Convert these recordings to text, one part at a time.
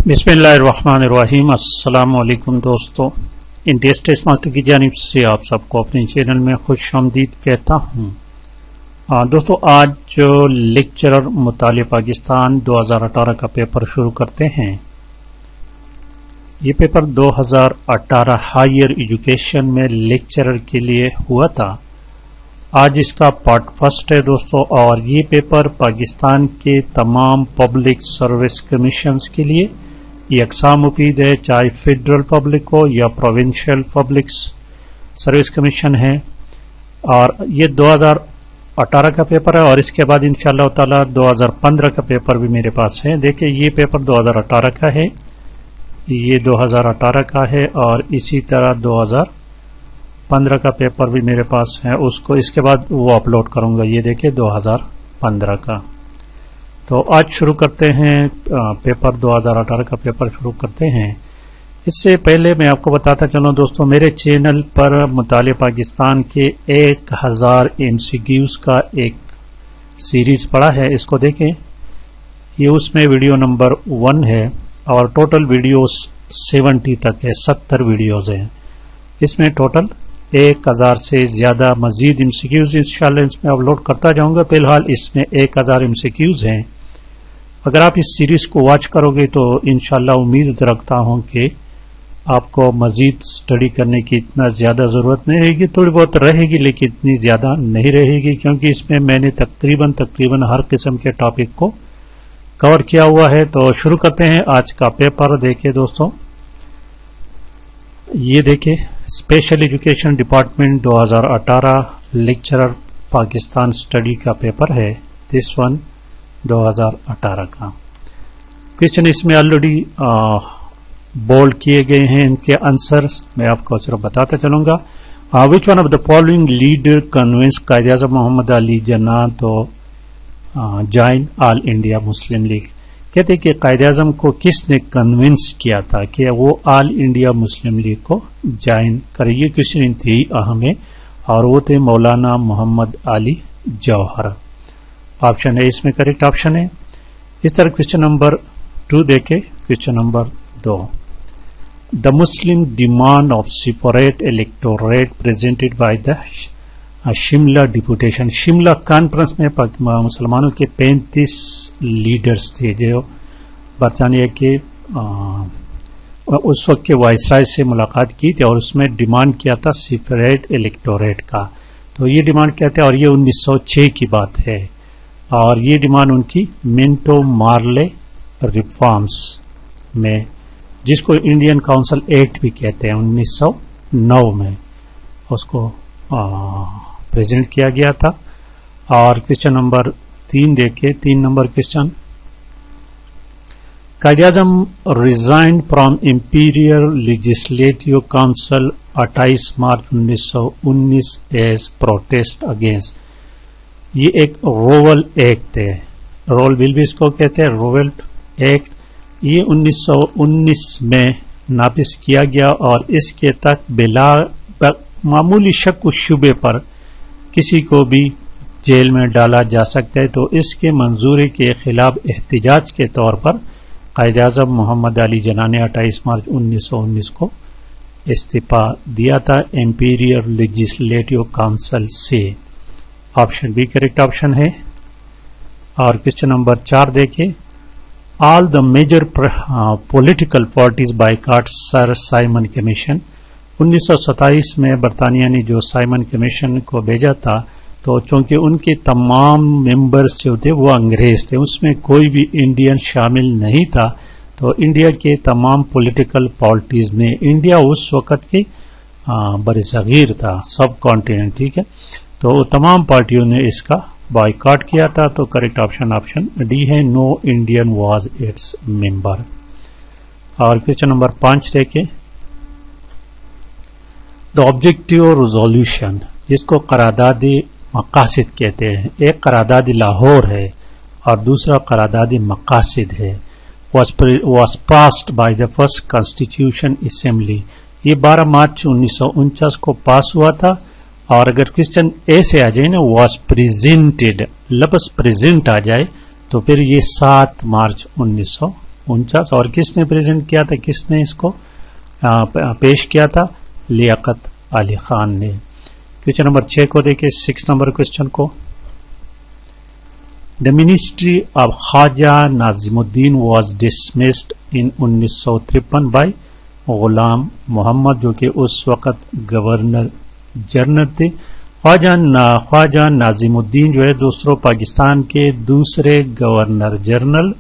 बिस्मिल्लाहिर्रहमानिर्रहीम। अस्सलाम वालेकुम दोस्तों, इंटेस टेस्ट मास्टर की जानिब से आप सबको अपने चैनल में खुश आमदीद कहता हूँ। दोस्तों, आज जो लेक्चरर मुताले पाकिस्तान 2018 का पेपर शुरू करते हैं। ये पेपर 2018 हायर एजुकेशन में लेक्चरर के लिए हुआ था। आज इसका पार्ट फर्स्ट है दोस्तों, और ये पेपर पाकिस्तान के तमाम पब्लिक सर्विस कमीशंस के लिए यकसा मुफीद है, चाहे फेडरल पब्लिक हो या प्रोविंशियल पब्लिक सर्विस कमीशन है। और ये 2018 का पेपर है, और इसके बाद इंशाअल्लाह ताला 2015 का पेपर भी मेरे पास है। देखिए, ये पेपर 2018 का है, ये 2018 का है, और इसी तरह 2015 का पेपर भी मेरे पास है। उसको इसके बाद वो अपलोड करूंगा। ये देखिए 2015 का। तो आज शुरू करते हैं पेपर 2018 का पेपर शुरू करते हैं। इससे पहले मैं आपको बताता चलूं दोस्तों, मेरे चैनल पर मुताले पाकिस्तान के 1000 MCQs का एक सीरीज पड़ा है, इसको देखें। ये उसमें वीडियो नंबर 1 है, और टोटल वीडियोस 70 तक है, 70 वीडियोस हैं। इसमें टोटल 1000 से ज्यादा मजीद MCQs इंशाल्लाह इसमें अपलोड करता जाऊंगा। फिलहाल इसमें 1000 MCQs हैं। अगर आप इस सीरीज को वॉच करोगे तो इंशाल्लाह उम्मीद रखता हूं कि आपको मजीद स्टडी करने की इतना ज्यादा जरूरत नहीं रहेगी। थोड़ी बहुत रहेगी, लेकिन इतनी ज्यादा नहीं रहेगी, क्योंकि इसमें मैंने तकरीबन हर किस्म के टॉपिक को कवर किया हुआ है। तो शुरू करते हैं आज का पेपर। देखिए दोस्तों, ये देखिए, special education department 2018 lecturer Pakistan study का पेपर है। दिस वन 2018 का क्वेश्चन इसमें ऑलरेडी बोल्ड किए गए हैं। इनके आंसर्स मैं आपको सिर्फ बताता चलूंगा। Which one of the following leader convince Quaid-e-Azam Mohammad Ali Jinnah to join All India Muslim League. कहते कि कायद-ए-आज़म को किसने कन्विंस किया था कि वो ऑल इंडिया मुस्लिम लीग को ज्वाइन करे। ये क्वेश्चन इंतहाई अहम है, और वो थे मौलाना मोहम्मद अली जौहर। ऑप्शन है इसमें करेक्ट ऑप्शन है। इस तरह क्वेश्चन नंबर 2 देखे। Question number 2, the Muslim demand of separate electorate presented by the Shimla deputation. Shimla conference में मुसलमानों के 35 लीडर्स थे जो बरतानिया के उस वक्त के वायसराय से मुलाकात की थी, और उसमें डिमांड किया था सेपरेट इलेक्टोरेट का। तो ये डिमांड क्या थे, और ये 1906 की बात है, और ये डिमांड उनकी मिंटो मार्ले रिफॉर्म्स में, जिसको इंडियन काउंसिल एक्ट भी कहते हैं, 1909 में उसको प्रेजेंट किया गया था। और क्वेश्चन नंबर 3 देखिए, 3 number question, Quaid-e-Azam resigned from imperial legislative council 28 March 1919 as protest against. ये एक रोवल एक्ट है, रोल बिल भी इसको कहते हैं, रोवल एक्ट। ये 1919 में नाफिज किया गया, और इसके तहत बिला मामूली शक व शुबे पर किसी को भी जेल में डाला जा सकता है। तो इसके मंजूरी के खिलाफ एहतिजाज के तौर पर कायद-ए-आज़म मोहम्मद अली जिन्ना ने 28 मार्च 1919 को इस्तीफा दिया था इंपीरियल लेजिस्लेटिव काउंसिल से। ऑप्शन बी करेक्ट ऑप्शन है। और क्वेश्चन नंबर 4 देखिए, all the major political parties boycott sir Simon commission. 1927 में बरतानिया ने जो साइमन कमीशन को भेजा था, तो चूंकि उनके तमाम मेंबर्स जो थे वो अंग्रेज थे, उसमें कोई भी इंडियन शामिल नहीं था। तो इंडिया के तमाम पॉलिटिकल पार्टीज ने, इंडिया उस वक़्त के बरसगीर था, सब कॉन्टिनेंट, ठीक है, तो तमाम पार्टियों ने इसका बायकॉट किया था। तो करेक्ट ऑप्शन ऑप्शन डी है, no Indian was its member. और क्वेश्चन नंबर 5 देखें, द ऑब्जेक्टिव रेजोल्यूशन, जिसको करारदाद मकासिद कहते हैं। एक करारदाद लाहौर है और दूसरा करारदाद मकासिद है। was passed by the first constitution assembly। ये 12 मार्च 1949 को पास हुआ था। और अगर क्वेश्चन ए से आ जाए ना, was presented, लफ्ज प्रेजेंट आ जाए, तो फिर ये 7 मार्च 1949 اور کس نے پریزنٹ کیا تھا, کس نے اس کو پیش کیا تھا؟ لیاقت علی خان نے. کوشچن نمبر 6 کو دیکھیں, 6 نمبر کوشچن کو. The ministry of Khwaja Nazim Uddin was dismissed in 1953 by Ghulam محمد, جو کہ اس وقت گورنر جنرل تھے. خواجہ ناظم الدین جو ہے دوستوں پاکستان کے دوسرے گورنر جنرل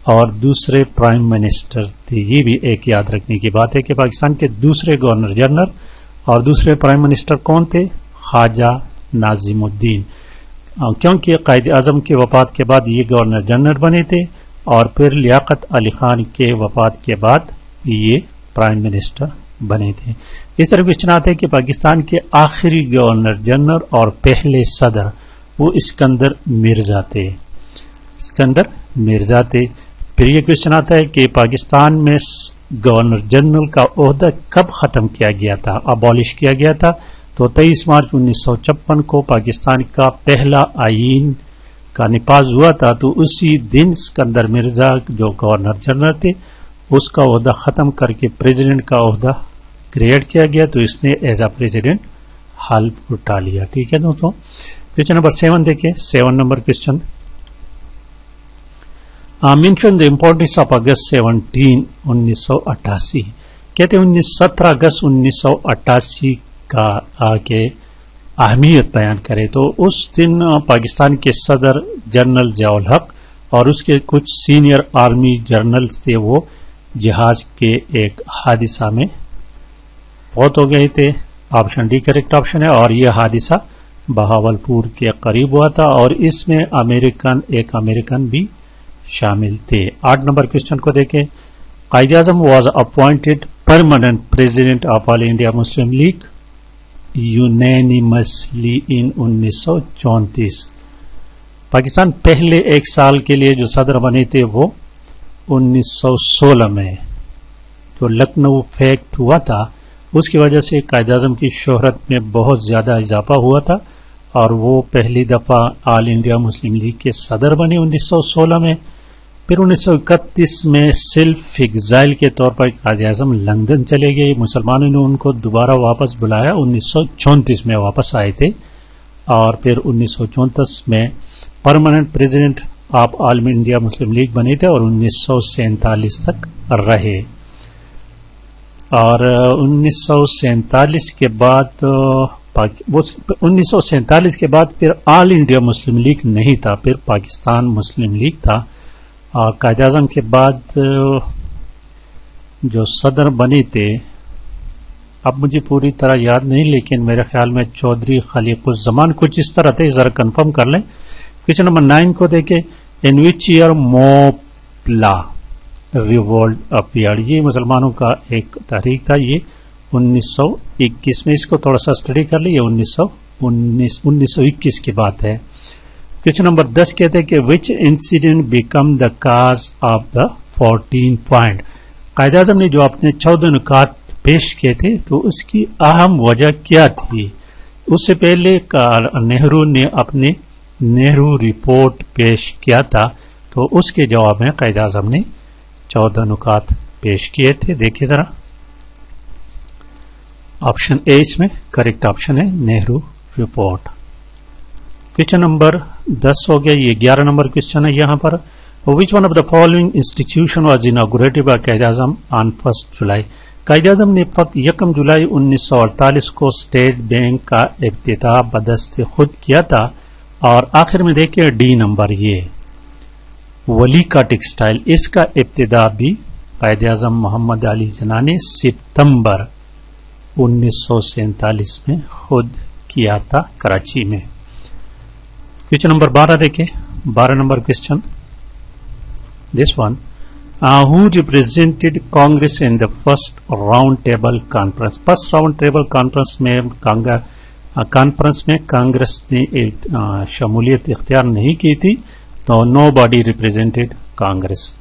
اور دوسرے پرائم منسٹر تھے. یہ بھی ایک یاد رکھنے کی بات ہے کہ پاکستان کے دوسرے گورنر جنرل اور دوسرے پرائم منسٹر کون تھے؟ خواجہ ناظم الدین, کیونکہ قائد اعظم کی وفات کے بعد یہ گورنر جنرل بنے تھے اور پھر لیاقت علی خان کے وفات کے بعد یہ پرائم منسٹر بنے تھے. اس طرح کوشچن آتا ہے کہ پاکستان کے آخری گورنر جنرل اور پہلے صدر وہ اسکندر مرزا تھے. اسکندر مرزا تھے. پھر یہ کوشچن آتا ہے کہ پاکستان میں گورنر جنرل کا عہدہ کب ختم کیا گیا تھا, ابالش کیا گیا تھا؟ تو 23 مارچ 1956 کو پاکستان کا پہلا آئین کا نفاذ ہوا تھا. تو اسی دن اسکندر مرزا جو گورنر جنرل تھے اس کا عہدہ ختم کر کے پریزیڈنٹ کا عہدہ کریٹ کیا گیا, تو اس نے ایز اے پریزیڈنٹ حلف اٹھا لیا. ٹھیک ہے دوستوں. کوشچن نمبر 7 دیکھیں, 7 number question. Mention the importance of August 17 1988. کہتے ہیں 17 اگست 1988 کا آگے اہمیت بیان کرے. تو اس دن پاکستان کے صدر جنرل ضیاء الحق اور اس کے کچھ سینئر آرمی جنرلز تھے, وہ جہاز کے ایک حادثہ میں فوت ہو گئے تھے. آپشن ڈی کریکٹ آپشن ہے, اور یہ حادثہ بہاولپور کے قریب ہوا تھا اور اس میں ایک امریکن بھی شامل تھے. 8 نمبر کوشچن کو دیکھیں. Quaid Azam was appointed permanent president of All India Muslim League unanimously in 1934. Pakistan پہلے ایک سال کے لیے جو صدر بنے تھے وہ 1916 میں. تو لکھنؤ فیکٹ ہوا تھا, اس کی وجہ سے قائد اعظم کی شہرت میں بہت زیادہ اضافہ ہوا تھا اور وہ پہلی دفعہ آل انڈیا مسلم لیگ کے صدر بنے 1916 میں. پھر 1931 میں سیلف ایگزائل کے طور پر قائد اعظم لندن چلے گئے. مسلمانوں نے ان کو دوبارہ واپس بلایا, 1934 میں واپس آئے تھے اور پھر 1934 میں پرماننٹ پریزیڈنٹ آپ آل انڈیا مسلم لیگ بنے تھے اور 1947 تک رہے. اور 1947 کے بعد 1947 کے بعد پھر آل انڈیا مسلم لیگ نہیں تھا, پھر پاکستان مسلم لیگ تھا. اور قائد اعظم کے بعد جو صدر بنے تھے, اب مجھے پوری طرح یاد نہیں, لیکن میرے خیال میں چودھری خلیق الزمان کچھ اس طرح تھے, ذرا کنفرم کر لیں. کوشچن نمبر 9 کو دیکھیں. ان وچ ایئر موپلا ریولٹ اپیئرڈ. یہ مسلمانوں کا ایک تحریک تھا, یہ 1921 میں. اس کو تھوڑا سا اسٹڈی کر لیں, یہ 1921 کی بات ہے. کوشچن نمبر 10 کہتے ہیں کہ which incident became the cause of the 14 point. Quaid Azam نے جو اپنے 14 نکات پیش کیے تھے تو اس کی اہم وجہ کیا تھی؟ اس سے پہلے نہرو نے اپنے نہرو رپورٹ پیش کیا تھا, تو اس کے جواب میں قائد اعظم نے 14 نکات پیش کیے تھے. دیکھیے ذرا, آپشن اے اس میں کریکٹ آپشن ہے, نہرو رپورٹ. کوشچن نمبر 10 ہو گیا. یہ 11 نمبر کوشچن ہے یہاں پر. Which one of the following institution was inaugurated by Quaid Azam آن 1 جولائی. قائد اعظم نے 1 جولائی 1948 کو اسٹیٹ بینک کا افتتاح بدست خود کیا تھا. اور آخر میں دیکھیں ڈی نمبر, یہ ولی کا ٹیکسٹائل, اس کا ابتدا بھی قائد اعظم محمد علی جناح نے ستمبر 1947 میں خود کیا تھا کراچی میں. کوشچن نمبر 12 دیکھیں. 12 number question, this one. Who represented Congress in the first round table conference? First round table conference میں کانگریس نے شمولیت اختیار نہیں کی تھی, تو نو باڈی ریپرزینٹیڈ کانگریس.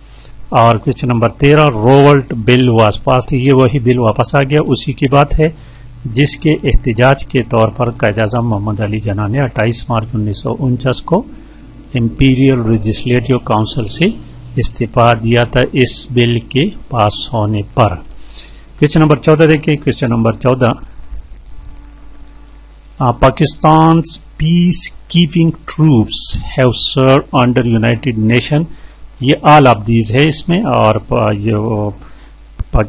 اور question number 13, Rowlatt bill was passed. یہ وہی بل واپس آ گیا, اسی کی بات ہے جس کے احتجاج کے طور پر قائد اعظم محمد علی جناح نے 28 مارچ 1949 کو امپیریل لیجسلیٹو کونسل سے इस्तीफा दिया था इस बिल के पास होने पर। क्वेश्चन नंबर 14 देखिए। Question number 14, Pakistan's peace keeping troops have serve under United Nation. ये ऑल ऑफ दीज है इसमें, और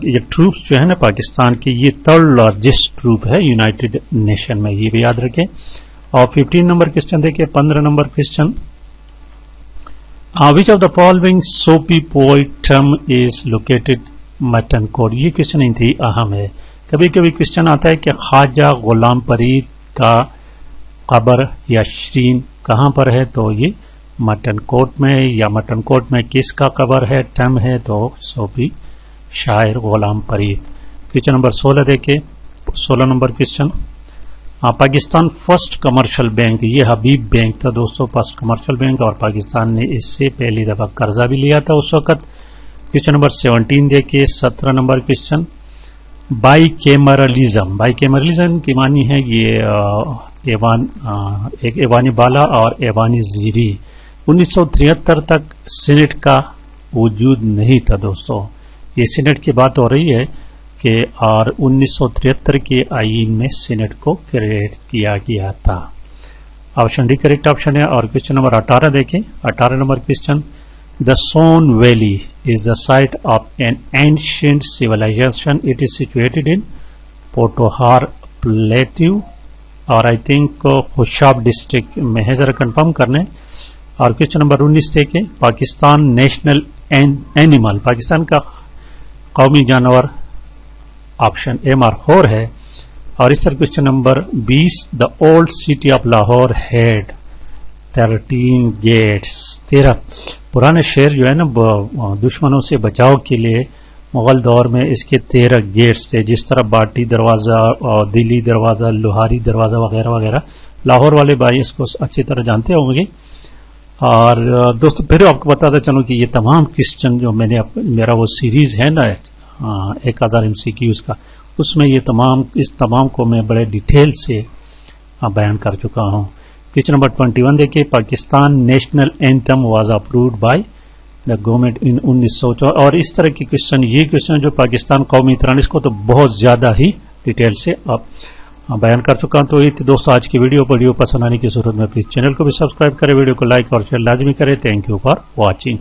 ये ट्रूप्स जो है ना पाकिस्तान के, ये थर्ड लार्जेस्ट ट्रूप है यूनाइटेड नेशन में, ये भी याद रखें। और 15 नंबर क्वेश्चन देखिए। 15 number question, which of the following Sufi poet tomb is located Mithankot. ये क्वेश्चन इंतहाई अहम है। कभी कभी क्वेश्चन आता है कि ख्वाजा गुलाम फरीद का कब्र या श्रीन कहां पर है, तो ये मटन कोट में, या मटन कोट में किसका कब्र है, टम है, तो सोफी शायर गुलाम फरीद। क्वेश्चन नंबर 16 देखिए। 16 number question, Pakistan first commercial bank, ये हबीब बैंक था दोस्तों, फर्स्ट कमर्शियल बैंक, और पाकिस्तान ने इससे पहली दफा कर्जा भी लिया था उस वक्त। क्वेश्चन नंबर 17 देखिए। 17 नंबर क्वेश्चन, बाइकेमरलिज्म। बाइकेमरलिज्म की मानी है ये एक एवानी बाला और एवानी जीरी। 1973 तक सीनेट का वजूद नहीं था दोस्तों, ये सीनेट की बात हो रही है कि, और 1973 के आईन में सीनेट को क्रिएट किया गया था। ऑप्शन डी करेक्ट ऑप्शन है। और क्वेश्चन नंबर 18 देखें। 18 number question, the Soan valley is the site of an ancient civilization, it is situated in Potohar plateau, और आई थिंक खुशाब डिस्ट्रिक्ट में है, जरा कंफर्म करने। और क्वेश्चन नंबर 19 देखें। पाकिस्तान नेशनल एनिमल, पाकिस्तान का कौमी जानवर, ऑप्शन ए मारहोर है। और इस तरह question number 20, the old city of Lahore had 13 gates. 13 पुराने शहर जो है ना दुश्मनों से बचाव के लिए मुगल दौर में इसके 13 गेट्स थे, जिस तरह बाटी दरवाजा और दिल्ली दरवाजा, लोहारी दरवाजा वगैरह वगैरह। लाहौर वाले भाई इसको अच्छी तरह जानते होंगे। और दोस्तों फिर आपको बताता चलूं कि ये तमाम क्वेश्चन जो मेरा वो सीरीज है ना 1000 MCQs का, उसमें ये इस तमाम को मैं बड़े डिटेल से बयान कर चुका हूं। क्वेश्चन नंबर 21 देखिए। Pakistan national anthem was approved by the government in 1914। और इस तरह के क्वेश्चन, ये क्वेश्चन जो पाकिस्तान कौमी तरान, इसको तो बहुत ज्यादा ही डिटेल से आप बयान कर चुका हूं। तो ये दोस्तों आज की वीडियो पसंद आने की सूरत में प्लीज चैनल को भी सब्सक्राइब करें, वीडियो को लाइक और शेयर लाजमी करें। Thank you for watching.